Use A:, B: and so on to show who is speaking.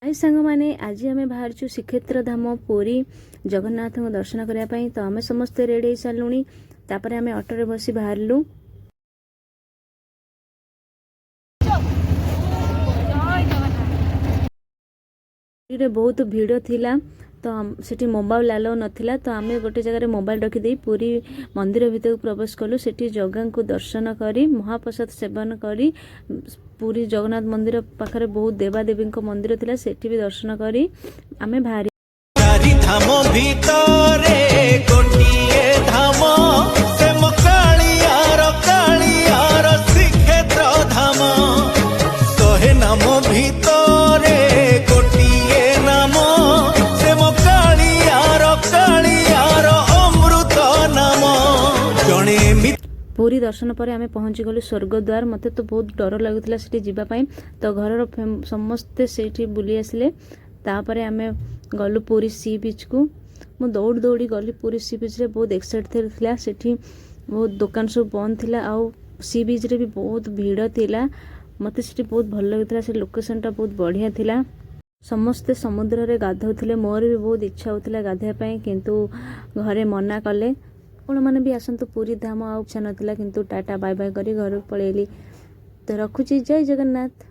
A: हाय सांग माने आज आम बाहर श्रीक्षेत्र धाम पुरी जगन्नाथ को दर्शन करने तो आम समस्ते रेडी हो सारूँ तापर आम ऑटो बसी बाहरलु। बहुत भिड़ थिला तो सेठी मोबाइल अलाउ नथिला तो आम गोटे जगह मोबाइल रखिदे पुरी मंदिर भीतर प्रवेश कलु। सेठी जगह को दर्शन करी महाप्रसाद सेवन करी पुरी जगन्नाथ मंदिर पाखरे बहुत देवादेवी मंदिर थिला सेठी भी दर्शन करी आमे भारी
B: धाम भितरे गोटिए धाम से कालियार श्रीक्षेत्र धाम शहे नाम भितरे गोटिए नाम से कालियार अमृत नाम जणे
A: पूरी दर्शन पर आम पहुँची गलु स्वर्गद्वार। मते तो बहुत डर लगुला सेठी जीवाई तो घर समस्ते सेठी बुली आसिले तापर आम गलु पुरी सी बीच को मु दौड़ दौड़ी गली पुरी सी बीच रे बहुत एक्साइटेड थिला। सेठी बहुत दुकान सब बंद थिला आउ सी बीच रे भी बहुत भीड़ थिला। मते सेठी बहुत भल लगुला से लोकेशन टा बहुत बढ़िया थिला। समस्ते समुद्र रे गाधौथिले मोर भी बहुत इच्छा होतिला गाधेया पई किंतु घरे मना कले कोन माने भी आसंतु पुरी धाम आ इच्छा नथिला किंतु टाटा बाय बाय करी घर पळेली। तो रखुची जय जगन्नाथ।